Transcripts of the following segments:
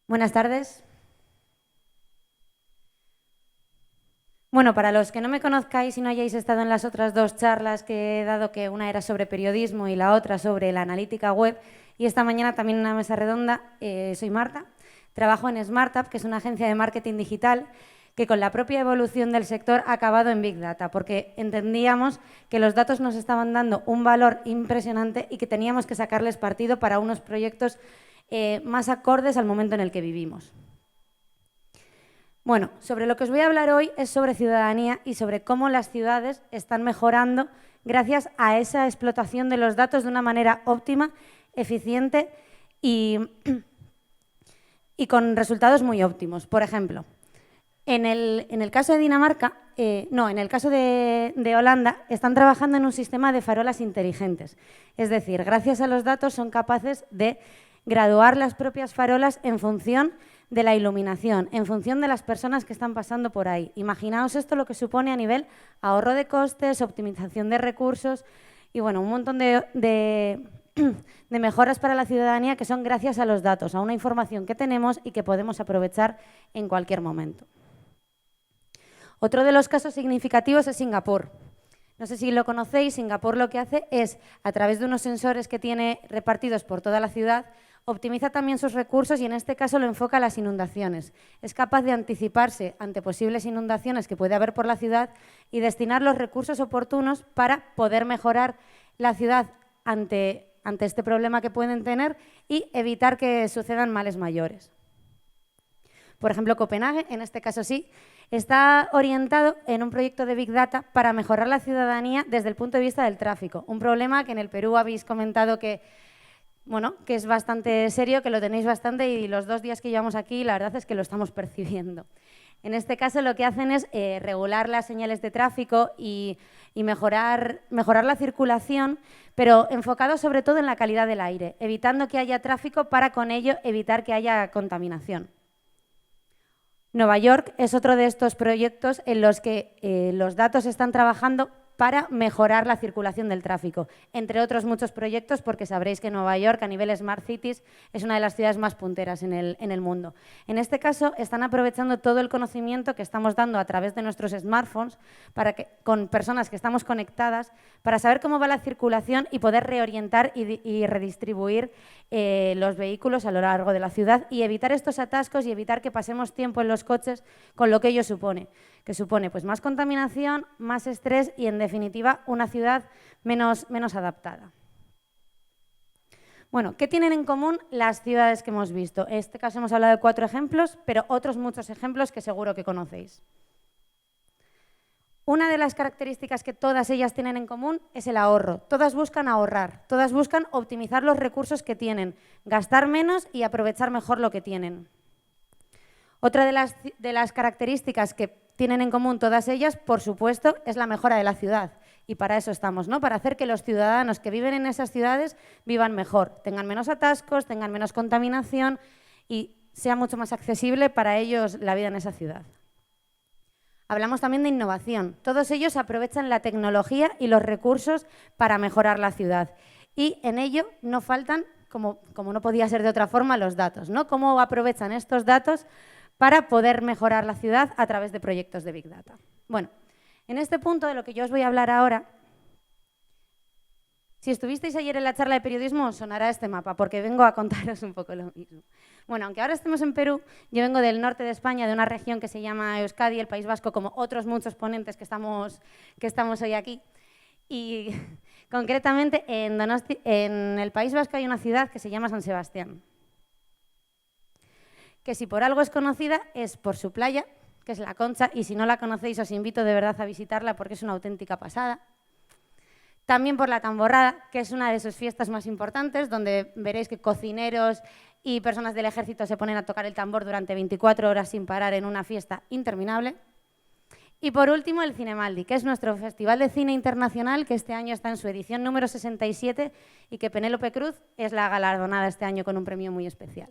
Buenas tardes. Bueno, para los que no me conozcáis y no hayáis estado en las otras dos charlas que he dado, que una era sobre periodismo y la otra sobre la analítica web, y esta mañana también en una mesa redonda, soy Marta, trabajo en SmartUp, que es una agencia de marketing digital que con la propia evolución del sector ha acabado en Big Data, porque entendíamos que los datos nos estaban dando un valor impresionante y que teníamos que sacarles partido para unos proyectos más acordes al momento en el que vivimos. Bueno, sobre lo que os voy a hablar hoy es sobre ciudadanía y sobre cómo las ciudades están mejorando gracias a esa explotación de los datos de una manera óptima, eficiente y con resultados muy óptimos. Por ejemplo, en el caso de Dinamarca, en el caso de Holanda, están trabajando en un sistema de farolas inteligentes. Es decir, gracias a los datos son capaces de graduar las propias farolas en función de la iluminación, en función de las personas que están pasando por ahí. Imaginaos esto lo que supone a nivel ahorro de costes, optimización de recursos y bueno, un montón de mejoras para la ciudadanía que son gracias a los datos, a una información que tenemos y que podemos aprovechar en cualquier momento. Otro de los casos significativos es Singapur. No sé si lo conocéis, Singapur lo que hace es, a través de unos sensores que tiene repartidos por toda la ciudad, optimiza también sus recursos y en este caso lo enfoca a las inundaciones. Es capaz de anticiparse ante posibles inundaciones que puede haber por la ciudad y destinar los recursos oportunos para poder mejorar la ciudad ante este problema que pueden tener y evitar que sucedan males mayores. Por ejemplo, Copenhague, en este caso sí, está orientado en un proyecto de Big Data para mejorar la ciudadanía desde el punto de vista del tráfico. Un problema que en el Perú habéis comentado que es bastante serio, que lo tenéis bastante y los 2 días que llevamos aquí la verdad es que lo estamos percibiendo. En este caso lo que hacen es regular las señales de tráfico y mejorar la circulación, pero enfocado sobre todo en la calidad del aire, evitando que haya tráfico para con ello evitar que haya contaminación. Nueva York es otro de estos proyectos en los que los datos están trabajando para mejorar la circulación del tráfico, entre otros muchos proyectos, porque sabréis que Nueva York, a nivel Smart Cities, es una de las ciudades más punteras en el mundo. En este caso, están aprovechando todo el conocimiento que estamos dando a través de nuestros smartphones con personas que estamos conectadas para saber cómo va la circulación y poder reorientar y redistribuir los vehículos a lo largo de la ciudad y evitar estos atascos y evitar que pasemos tiempo en los coches con lo que ello supone, que supone pues, más contaminación, más estrés y, en definitiva, una ciudad menos adaptada. Bueno, ¿qué tienen en común las ciudades que hemos visto? En este caso hemos hablado de 4 ejemplos, pero otros muchos ejemplos que seguro que conocéis. Una de las características que todas ellas tienen en común es el ahorro. Todas buscan ahorrar, todas buscan optimizar los recursos que tienen, gastar menos y aprovechar mejor lo que tienen. Otra de las características que tienen en común todas ellas, por supuesto, es la mejora de la ciudad. Y para eso estamos, ¿no? Para hacer que los ciudadanos que viven en esas ciudades vivan mejor, tengan menos atascos, tengan menos contaminación y sea mucho más accesible para ellos la vida en esa ciudad. Hablamos también de innovación. Todos ellos aprovechan la tecnología y los recursos para mejorar la ciudad. Y en ello no faltan, como no podía ser de otra forma, los datos, ¿no? Cómo aprovechan estos datos para poder mejorar la ciudad a través de proyectos de Big Data. Bueno, en este punto de lo que yo os voy a hablar ahora, si estuvisteis ayer en la charla de periodismo os sonará este mapa, porque vengo a contaros un poco lo mismo. Bueno, aunque ahora estemos en Perú, yo vengo del norte de España, de una región que se llama Euskadi, el País Vasco, como otros muchos ponentes que estamos hoy aquí. Y concretamente en el País Vasco hay una ciudad que se llama San Sebastián, que si por algo es conocida es por su playa, que es La Concha, y si no la conocéis os invito de verdad a visitarla porque es una auténtica pasada. También por la Tamborrada, que es una de sus fiestas más importantes, donde veréis que cocineros y personas del ejército se ponen a tocar el tambor durante 24 horas sin parar en una fiesta interminable. Y por último, el Cinemaldi, que es nuestro festival de cine internacional, que este año está en su edición número 67 y que Penélope Cruz es la galardonada este año con un premio muy especial.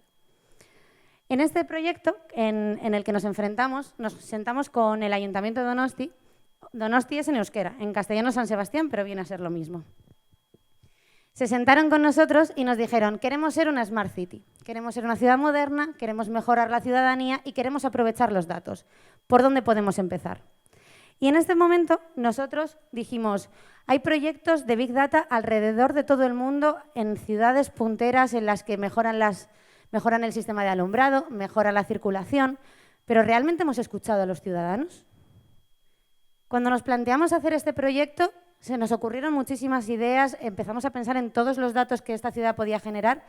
En este proyecto en el que nos enfrentamos, nos sentamos con el Ayuntamiento de Donosti. Donosti es en euskera, en castellano San Sebastián, pero viene a ser lo mismo. Se sentaron con nosotros y nos dijeron, queremos ser una Smart City, queremos ser una ciudad moderna, queremos mejorar la ciudadanía y queremos aprovechar los datos. ¿Por dónde podemos empezar? Y en este momento nosotros dijimos, hay proyectos de Big Data alrededor de todo el mundo en ciudades punteras en las que mejoran el sistema de alumbrado, mejora la circulación, pero ¿realmente hemos escuchado a los ciudadanos? Cuando nos planteamos hacer este proyecto, se nos ocurrieron muchísimas ideas, empezamos a pensar en todos los datos que esta ciudad podía generar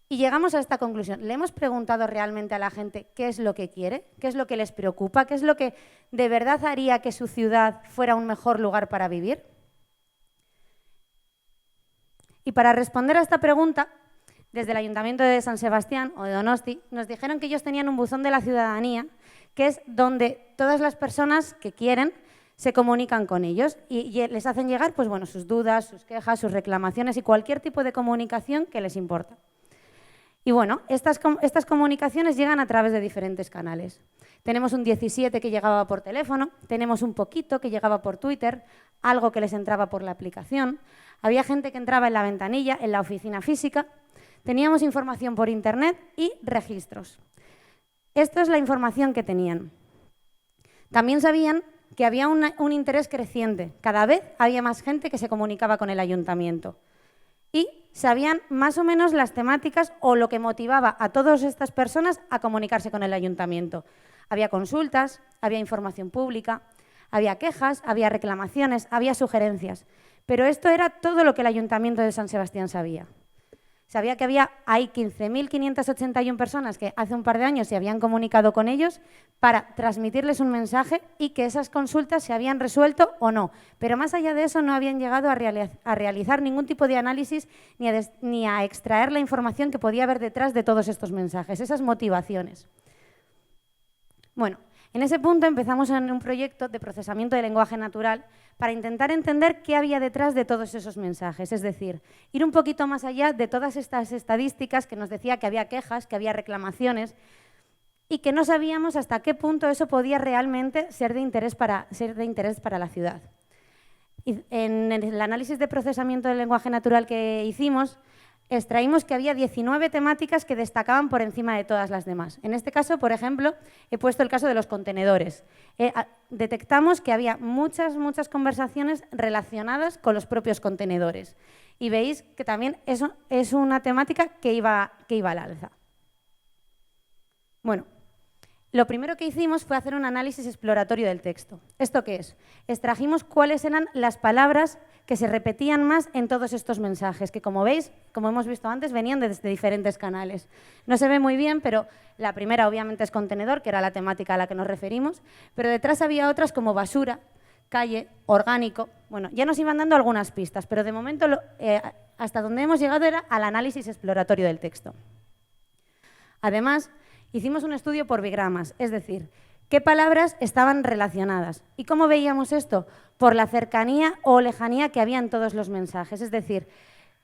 y llegamos a esta conclusión. ¿Le hemos preguntado realmente a la gente qué es lo que quiere? ¿Qué es lo que les preocupa? ¿Qué es lo que de verdad haría que su ciudad fuera un mejor lugar para vivir? Y para responder a esta pregunta, desde el Ayuntamiento de San Sebastián o de Donosti, nos dijeron que ellos tenían un buzón de la ciudadanía, que es donde todas las personas que quieren se comunican con ellos y les hacen llegar pues, bueno, sus dudas, sus quejas, sus reclamaciones y cualquier tipo de comunicación que les importa. Y bueno, estas comunicaciones llegan a través de diferentes canales. Tenemos un 17 que llegaba por teléfono, tenemos un poquito que llegaba por Twitter, algo que les entraba por la aplicación, había gente que entraba en la ventanilla, en la oficina física, teníamos información por internet y registros. Esto es la información que tenían. También sabían que había un interés creciente. Cada vez había más gente que se comunicaba con el ayuntamiento. Y sabían más o menos las temáticas o lo que motivaba a todas estas personas a comunicarse con el ayuntamiento. Había consultas, había información pública, había quejas, había reclamaciones, había sugerencias. Pero esto era todo lo que el Ayuntamiento de San Sebastián sabía. Sabía que hay 15.581 personas que hace un par de años se habían comunicado con ellos para transmitirles un mensaje y que esas consultas se habían resuelto o no. Pero más allá de eso no habían llegado a realizar ningún tipo de análisis ni a extraer la información que podía haber detrás de todos estos mensajes, esas motivaciones. Bueno, en ese punto empezamos en un proyecto de procesamiento de lenguaje natural para intentar entender qué había detrás de todos esos mensajes, es decir, ir un poquito más allá de todas estas estadísticas que nos decía que había quejas, que había reclamaciones y que no sabíamos hasta qué punto eso podía realmente ser de interés para la ciudad. Y en el análisis de procesamiento del lenguaje natural que hicimos, extraímos que había 19 temáticas que destacaban por encima de todas las demás. En este caso, por ejemplo, he puesto el caso de los contenedores. Detectamos que había muchas conversaciones relacionadas con los propios contenedores. Y veis que también eso es una temática que iba al alza. Bueno, lo primero que hicimos fue hacer un análisis exploratorio del texto. ¿Esto qué es? Extrajimos cuáles eran las palabras que se repetían más en todos estos mensajes, que como veis, como hemos visto antes, venían desde diferentes canales. No se ve muy bien, pero la primera obviamente es contenedor, que era la temática a la que nos referimos, pero detrás había otras como basura, calle, orgánico. Bueno, ya nos iban dando algunas pistas, pero de momento hasta donde hemos llegado era al análisis exploratorio del texto. Además, hicimos un estudio por bigramas, es decir, qué palabras estaban relacionadas. ¿Y cómo veíamos esto? Por la cercanía o lejanía que había en todos los mensajes. Es decir,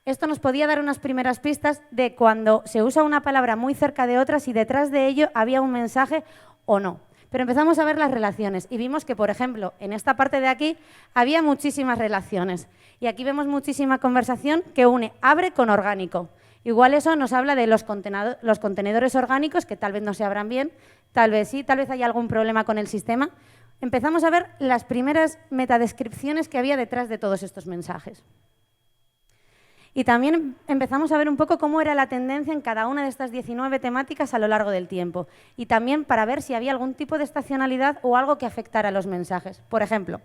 esto nos podía dar unas primeras pistas de cuando se usa una palabra muy cerca de otra, si detrás de ello había un mensaje o no. Pero empezamos a ver las relaciones y vimos que, por ejemplo, en esta parte de aquí había muchísimas relaciones. Y aquí vemos muchísima conversación que une abre con orgánico. Igual eso nos habla de los contenedores orgánicos, que tal vez no se abran bien, tal vez sí, tal vez haya algún problema con el sistema. Empezamos a ver las primeras metadescripciones que había detrás de todos estos mensajes. Y también empezamos a ver un poco cómo era la tendencia en cada una de estas 19 temáticas a lo largo del tiempo. Y también para ver si había algún tipo de estacionalidad o algo que afectara a los mensajes. Por ejemplo,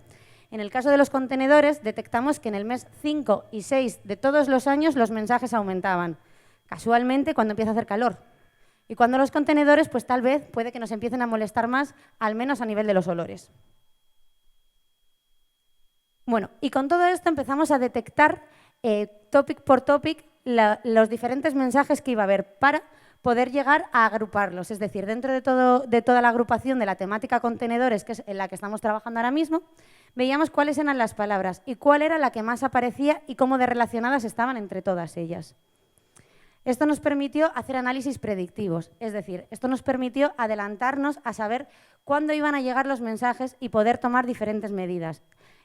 en el caso de los contenedores, detectamos que en el mes 5 y 6 de todos los años los mensajes aumentaban. Casualmente cuando empieza a hacer calor. Y cuando los contenedores, pues tal vez puede que nos empiecen a molestar más, al menos a nivel de los olores. Bueno, y con todo esto empezamos a detectar topic por topic los diferentes mensajes que iba a haber para poder llegar a agruparlos. Es decir, dentro de toda la agrupación de la temática contenedores, que es en la que estamos trabajando ahora mismo, veíamos cuáles eran las palabras y cuál era la que más aparecía y cómo de relacionadas estaban entre todas ellas. Esto nos permitió hacer análisis predictivos, es decir, esto nos permitió adelantarnos a saber cuándo iban a llegar los mensajes y poder tomar diferentes medidas.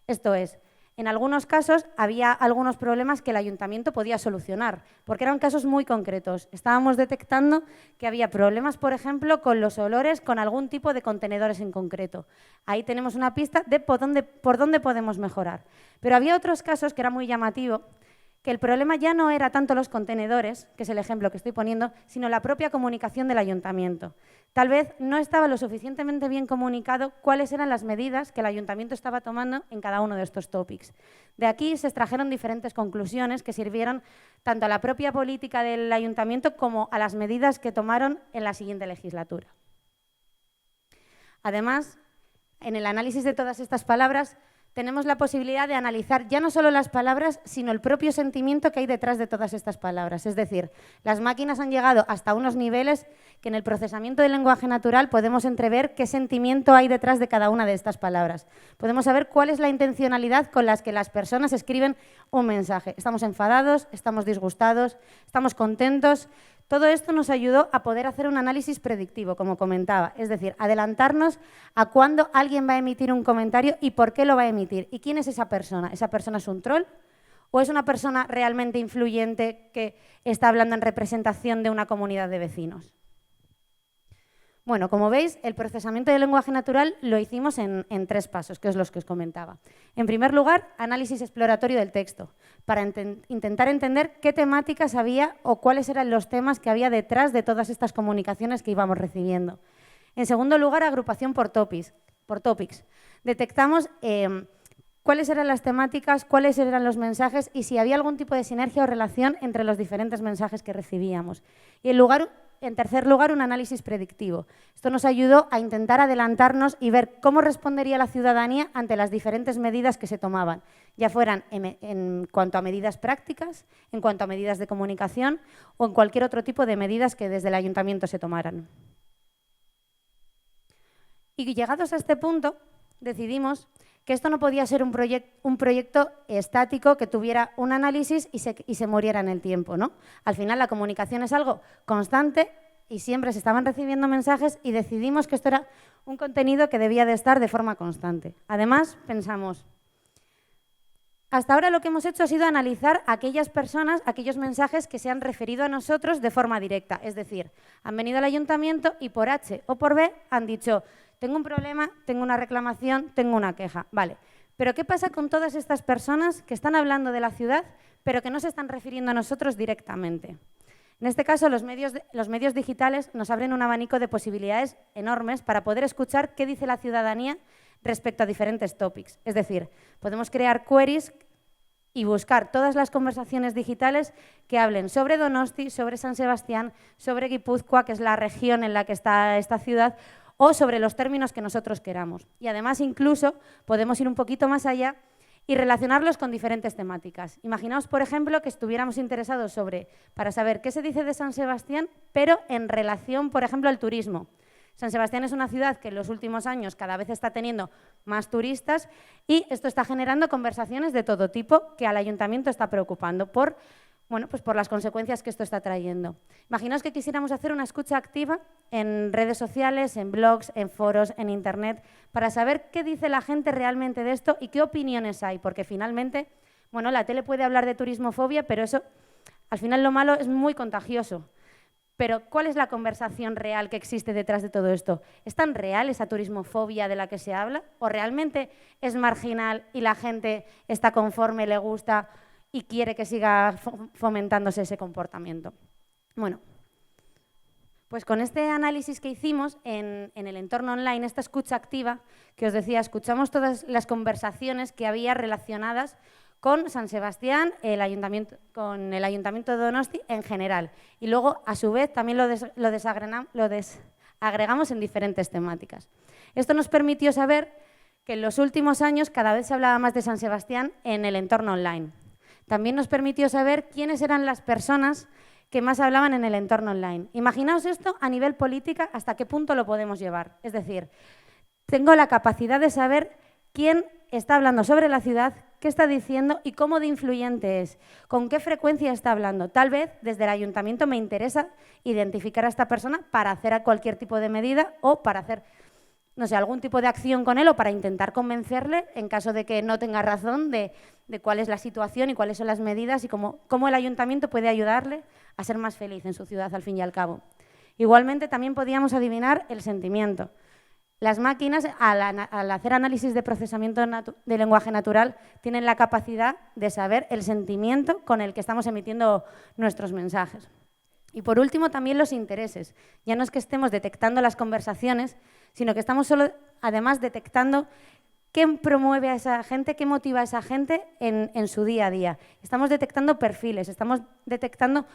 Esto es, en algunos casos había algunos problemas que el ayuntamiento podía solucionar, porque eran casos muy concretos. Estábamos detectando que había problemas, por ejemplo, con los olores, con algún tipo de contenedores en concreto. Ahí tenemos una pista de por dónde podemos mejorar. Pero había otros casos que era muy llamativo, que el problema ya no era tanto los contenedores, que es el ejemplo que estoy poniendo, sino la propia comunicación del ayuntamiento. Tal vez no estaba lo suficientemente bien comunicado cuáles eran las medidas que el ayuntamiento estaba tomando en cada uno de estos topics. De aquí se extrajeron diferentes conclusiones que sirvieron tanto a la propia política del ayuntamiento como a las medidas que tomaron en la siguiente legislatura. Además, en el análisis de todas estas palabras, tenemos la posibilidad de analizar ya no solo las palabras, sino el propio sentimiento que hay detrás de todas estas palabras. Es decir, las máquinas han llegado hasta unos niveles que en el procesamiento del lenguaje natural podemos entrever qué sentimiento hay detrás de cada una de estas palabras. Podemos saber cuál es la intencionalidad con la que las personas escriben un mensaje. ¿Estamos enfadados? ¿Estamos disgustados? ¿Estamos contentos? Todo esto nos ayudó a poder hacer un análisis predictivo, como comentaba, es decir, adelantarnos a cuándo alguien va a emitir un comentario y por qué lo va a emitir. ¿Y quién es esa persona? ¿Esa persona es un troll o es una persona realmente influyente que está hablando en representación de una comunidad de vecinos? Bueno, como veis, el procesamiento del lenguaje natural lo hicimos en 3 pasos, que es los que os comentaba. En primer lugar, análisis exploratorio del texto, para intentar entender qué temáticas había o cuáles eran los temas que había detrás de todas estas comunicaciones que íbamos recibiendo. En segundo lugar, agrupación por topics. Detectamos cuáles eran las temáticas, cuáles eran los mensajes y si había algún tipo de sinergia o relación entre los diferentes mensajes que recibíamos. Y en tercer lugar, un análisis predictivo. Esto nos ayudó a intentar adelantarnos y ver cómo respondería la ciudadanía ante las diferentes medidas que se tomaban, ya fueran en cuanto a medidas prácticas, en cuanto a medidas de comunicación o en cualquier otro tipo de medidas que desde el ayuntamiento se tomaran. Y llegados a este punto, decidimos que esto no podía ser un proyecto estático que tuviera un análisis y se muriera en el tiempo, ¿no? Al final la comunicación es algo constante y siempre se estaban recibiendo mensajes y decidimos que esto era un contenido que debía de estar de forma constante. Además, pensamos, hasta ahora lo que hemos hecho ha sido analizar a aquellas personas, aquellos mensajes que se han referido a nosotros de forma directa, es decir, han venido al ayuntamiento y por H o por B han dicho: tengo un problema, tengo una reclamación, tengo una queja. Vale, pero ¿qué pasa con todas estas personas que están hablando de la ciudad, pero que no se están refiriendo a nosotros directamente? En este caso, los medios digitales nos abren un abanico de posibilidades enormes para poder escuchar qué dice la ciudadanía respecto a diferentes topics. Es decir, podemos crear queries y buscar todas las conversaciones digitales que hablen sobre Donosti, sobre San Sebastián, sobre Guipúzcoa, que es la región en la que está esta ciudad, o sobre los términos que nosotros queramos. Y además incluso podemos ir un poquito más allá y relacionarlos con diferentes temáticas. Imaginaos, por ejemplo, que estuviéramos interesados para saber qué se dice de San Sebastián, pero en relación, por ejemplo, al turismo. San Sebastián es una ciudad que en los últimos años cada vez está teniendo más turistas y esto está generando conversaciones de todo tipo que al ayuntamiento está preocupando por las consecuencias que esto está trayendo. Imaginaos que quisiéramos hacer una escucha activa en redes sociales, en blogs, en foros, en internet, para saber qué dice la gente realmente de esto y qué opiniones hay, porque finalmente, la tele puede hablar de turismofobia, pero eso, al final lo malo es muy contagioso. Pero ¿cuál es la conversación real que existe detrás de todo esto? ¿Es tan real esa turismofobia de la que se habla? ¿O realmente es marginal y la gente está conforme, le gusta y quiere que siga fomentándose ese comportamiento? Bueno, pues con este análisis que hicimos en el entorno online, esta escucha activa, que os decía, escuchamos todas las conversaciones que había relacionadas con San Sebastián, con el Ayuntamiento de Donosti en general. Y luego, a su vez, también lo desagregamos en diferentes temáticas. Esto nos permitió saber que en los últimos años cada vez se hablaba más de San Sebastián en el entorno online. También nos permitió saber quiénes eran las personas que más hablaban en el entorno online. Imaginaos esto a nivel política, hasta qué punto lo podemos llevar. Es decir, tengo la capacidad de saber quién está hablando sobre la ciudad, qué está diciendo y cómo de influyente es, con qué frecuencia está hablando. Tal vez desde el ayuntamiento me interesa identificar a esta persona para hacer cualquier tipo de medida o para hacer, no sé, algún tipo de acción con él o para intentar convencerle, en caso de que no tenga razón, de cuál es la situación y cuáles son las medidas y cómo el ayuntamiento puede ayudarle a ser más feliz en su ciudad, al fin y al cabo. Igualmente, también podíamos adivinar el sentimiento. Las máquinas, al hacer análisis de procesamiento de lenguaje natural, tienen la capacidad de saber el sentimiento con el que estamos emitiendo nuestros mensajes. Y por último, también los intereses. Ya no es que estemos detectando las conversaciones, sino que estamos solo, además, detectando qué promueve a esa gente, qué motiva a esa gente en su día a día. Estamos detectando perfiles, estamos detectando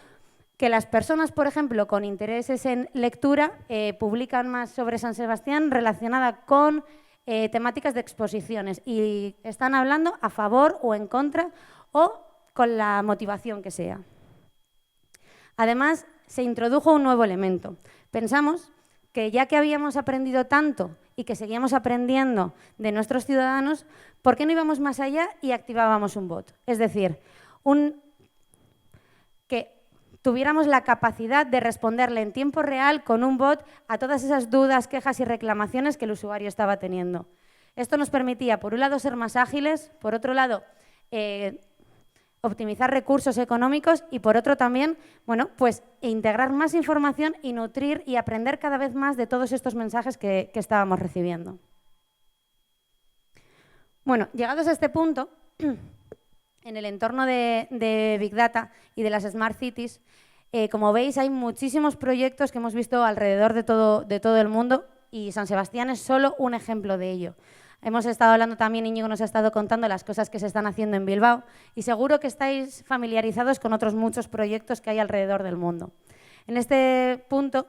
que las personas, por ejemplo, con intereses en lectura, publican más sobre San Sebastián relacionada con temáticas de exposiciones y están hablando a favor o en contra o con la motivación que sea. Además, se introdujo un nuevo elemento. Pensamos que ya que habíamos aprendido tanto y que seguíamos aprendiendo de nuestros ciudadanos, ¿por qué no íbamos más allá y activábamos un bot? Es decir, que tuviéramos la capacidad de responderle en tiempo real con un bot a todas esas dudas, quejas y reclamaciones que el usuario estaba teniendo. Esto nos permitía, por un lado, ser más ágiles, por otro lado, optimizar recursos económicos y, por otro, también, bueno, pues integrar más información y nutrir y aprender cada vez más de todos estos mensajes que estábamos recibiendo. Bueno, llegados a este punto, en el entorno de Big Data y de las Smart Cities, como veis, hay muchísimos proyectos que hemos visto alrededor de todo el mundo y San Sebastián es solo un ejemplo de ello. Hemos estado hablando también, Íñigo nos ha estado contando las cosas que se están haciendo en Bilbao y seguro que estáis familiarizados con otros muchos proyectos que hay alrededor del mundo. En este punto,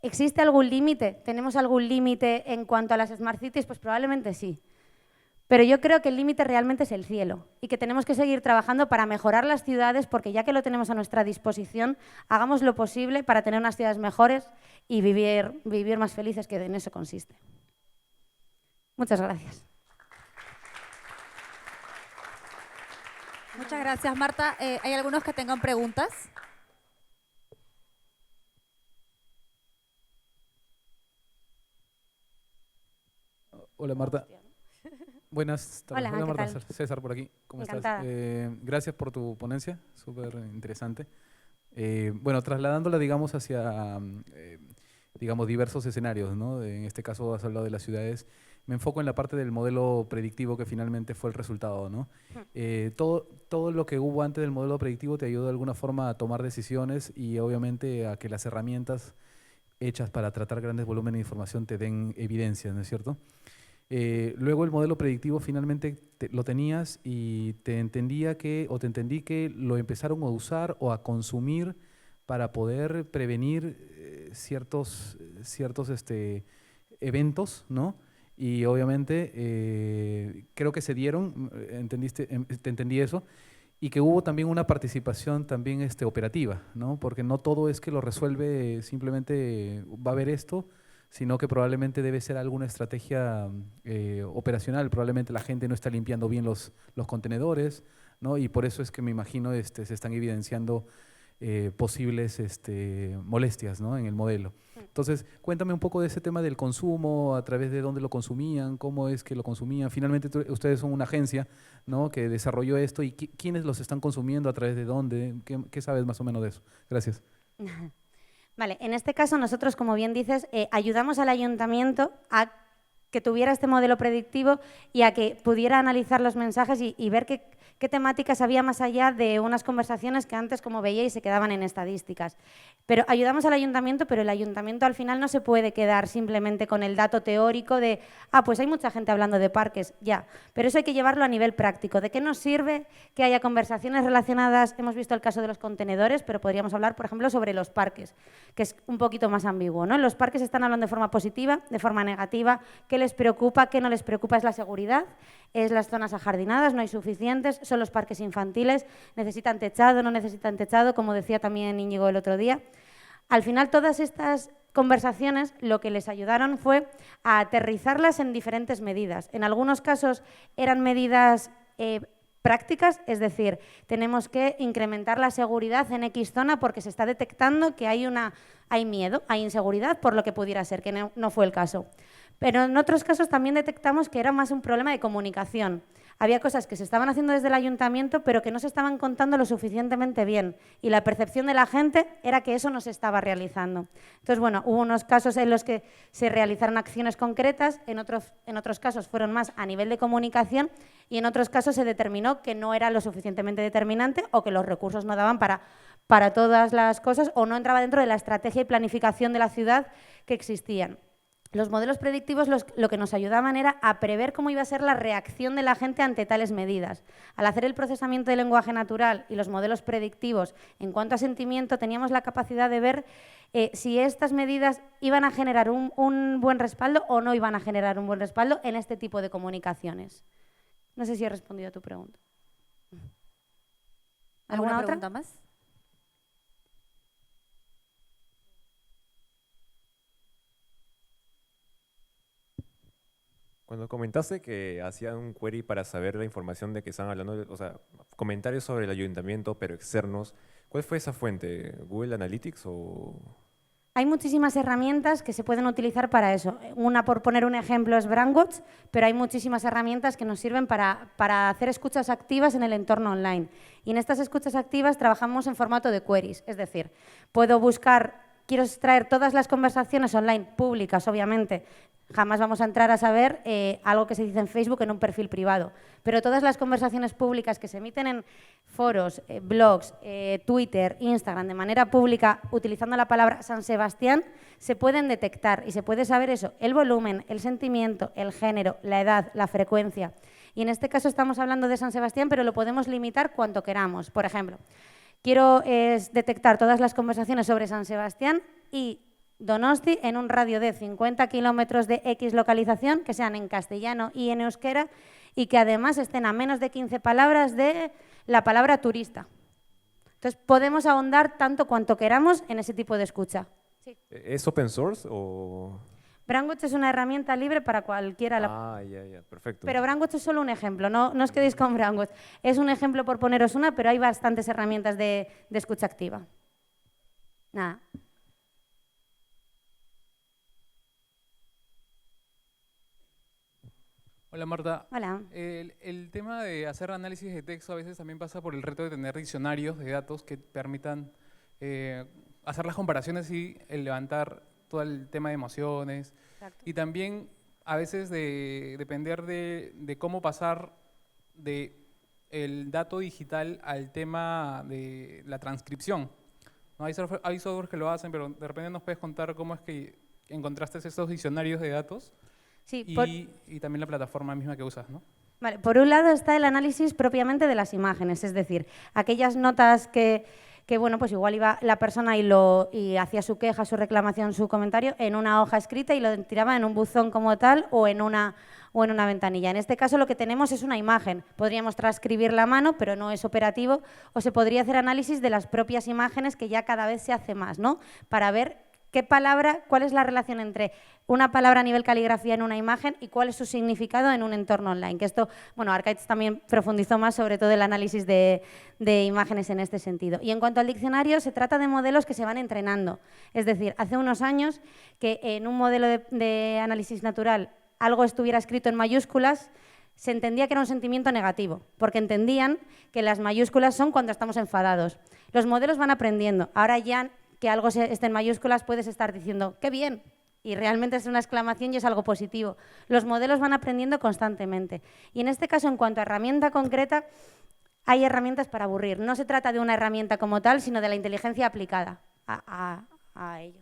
¿existe algún límite? ¿Tenemos algún límite en cuanto a las Smart Cities? Pues probablemente sí. Pero yo creo que el límite realmente es el cielo y que tenemos que seguir trabajando para mejorar las ciudades porque ya que lo tenemos a nuestra disposición, hagamos lo posible para tener unas ciudades mejores y vivir más felices, que en eso consiste. Muchas gracias. Muchas gracias, Marta. ¿Hay algunos que tengan preguntas? Hola, Marta. Buenas tardes. Hola, Marta. ¿qué tal? César por aquí. ¿Cómo Encantada. estás? Gracias por tu ponencia, súper interesante. Bueno, trasladándola, digamos, hacia digamos, diversos escenarios, ¿no? En este caso has hablado de las ciudades. Me enfoco en la parte del modelo predictivo que finalmente fue el resultado, ¿no? Todo lo que hubo antes del modelo predictivo te ayudó de alguna forma a tomar decisiones y obviamente a que las herramientas hechas para tratar grandes volúmenes de información te den evidencias, ¿no es cierto? Luego el modelo predictivo finalmente lo tenías y te entendí que lo empezaron a usar o a consumir para poder prevenir ciertos eventos, ¿no? Y obviamente creo que se dieron, te entendí eso, y que hubo también una participación también operativa, ¿no? Porque no todo es que lo resuelve simplemente va a haber esto, sino que probablemente debe ser alguna estrategia operacional. Probablemente la gente no está limpiando bien los contenedores, ¿no? Y por eso es que me imagino se están evidenciando posibles molestias, ¿no? En el modelo. Entonces, cuéntame un poco de ese tema del consumo, a través de dónde lo consumían, cómo es que lo consumían. Finalmente, ustedes son una agencia, ¿no? Que desarrolló esto y quiénes los están consumiendo, a través de dónde. ¿Qué sabes más o menos de eso? Gracias. Vale, en este caso nosotros, como bien dices, ayudamos al ayuntamiento a que tuviera este modelo predictivo y a que pudiera analizar los mensajes y ver qué temáticas había más allá de unas conversaciones que antes, como veíais, se quedaban en estadísticas. Pero ayudamos al ayuntamiento, pero el ayuntamiento al final no se puede quedar simplemente con el dato teórico de pues hay mucha gente hablando de parques, ya. Pero eso hay que llevarlo a nivel práctico. ¿De qué nos sirve que haya conversaciones relacionadas? Hemos visto el caso de los contenedores, pero podríamos hablar, por ejemplo, sobre los parques, que es un poquito más ambiguo, ¿no? Los parques están hablando de forma positiva, de forma negativa. ¿Qué les preocupa? ¿Qué no les preocupa? Es la seguridad, es las zonas ajardinadas, no hay suficientes, son los parques infantiles, necesitan techado, no necesitan techado, como decía también Íñigo el otro día. Al final, todas estas conversaciones lo que les ayudaron fue a aterrizarlas en diferentes medidas. En algunos casos eran medidas prácticas, es decir, tenemos que incrementar la seguridad en X zona porque se está detectando que hay miedo, hay inseguridad, por lo que pudiera ser, que no fue el caso. Pero en otros casos también detectamos que era más un problema de comunicación. Había cosas que se estaban haciendo desde el ayuntamiento, pero que no se estaban contando lo suficientemente bien. Y la percepción de la gente era que eso no se estaba realizando. Entonces, bueno, hubo unos casos en los que se realizaron acciones concretas, en otros casos fueron más a nivel de comunicación y en otros casos se determinó que no era lo suficientemente determinante o que los recursos no daban para todas las cosas o no entraba dentro de la estrategia y planificación de la ciudad que existían. Los modelos predictivos lo que nos ayudaban era a prever cómo iba a ser la reacción de la gente ante tales medidas. Al hacer el procesamiento del lenguaje natural y los modelos predictivos en cuanto a sentimiento, teníamos la capacidad de ver si estas medidas iban a generar un buen respaldo o no iban a generar un buen respaldo en este tipo de comunicaciones. No sé si he respondido a tu pregunta. ¿Alguna otra pregunta más? Cuando comentaste que hacían un query para saber la información de que estaban hablando, o sea, comentarios sobre el ayuntamiento, pero externos, ¿cuál fue esa fuente? ¿Google Analytics o...? Hay muchísimas herramientas que se pueden utilizar para eso. Una, por poner un ejemplo, es Brandwatch, pero hay muchísimas herramientas que nos sirven para hacer escuchas activas en el entorno online. Y en estas escuchas activas trabajamos en formato de queries, es decir, puedo buscar, quiero extraer todas las conversaciones online, públicas, obviamente. Jamás vamos a entrar a saber algo que se dice en Facebook en un perfil privado. Pero todas las conversaciones públicas que se emiten en foros, blogs, Twitter, Instagram, de manera pública, utilizando la palabra San Sebastián, se pueden detectar y se puede saber eso, el volumen, el sentimiento, el género, la edad, la frecuencia. Y en este caso estamos hablando de San Sebastián, pero lo podemos limitar cuanto queramos. Por ejemplo, quiero detectar todas las conversaciones sobre San Sebastián y Donosti en un radio de 50 kilómetros de X localización, que sean en castellano y en euskera, y que además estén a menos de 15 palabras de la palabra turista. Entonces, podemos ahondar tanto cuanto queramos en ese tipo de escucha. Sí. ¿Es open source o...? Brandwatch es una herramienta libre para cualquiera. Ya, perfecto. Pero Brandwatch es solo un ejemplo, no os quedéis con Brandwatch. Es un ejemplo por poneros una, pero hay bastantes herramientas de escucha activa. Nada. Hola Marta. Hola. El tema de hacer análisis de texto a veces también pasa por el reto de tener diccionarios de datos que permitan hacer las comparaciones y levantar todo el tema de emociones. Exacto. Y también a veces de depender de cómo pasar de el dato digital al tema de la transcripción. ¿No? Hay softwares que lo hacen, pero de repente nos puedes contar cómo es que encontraste esos diccionarios de datos. Sí, y también la plataforma misma que usas, ¿no? Vale, por un lado está el análisis propiamente de las imágenes, es decir, aquellas notas que bueno, pues igual iba la persona y hacía su queja, su reclamación, su comentario en una hoja escrita y lo tiraba en un buzón como tal o en una ventanilla. En este caso lo que tenemos es una imagen. Podríamos transcribirla a mano, pero no es operativo, o se podría hacer análisis de las propias imágenes, que ya cada vez se hace más, ¿no? Para ver qué palabra, cuál es la relación entre una palabra a nivel caligrafía en una imagen y cuál es su significado en un entorno online. Que esto, bueno, Archives también profundizó más sobre todo el análisis de imágenes en este sentido. Y en cuanto al diccionario, se trata de modelos que se van entrenando. Es decir, hace unos años que en un modelo de análisis natural algo estuviera escrito en mayúsculas, se entendía que era un sentimiento negativo, porque entendían que las mayúsculas son cuando estamos enfadados. Los modelos van aprendiendo. Ahora ya que algo esté en mayúsculas, puedes estar diciendo ¡qué bien! Y realmente es una exclamación y es algo positivo. Los modelos van aprendiendo constantemente. Y en este caso, en cuanto a herramienta concreta, hay herramientas para aburrir. No se trata de una herramienta como tal, sino de la inteligencia aplicada a ello.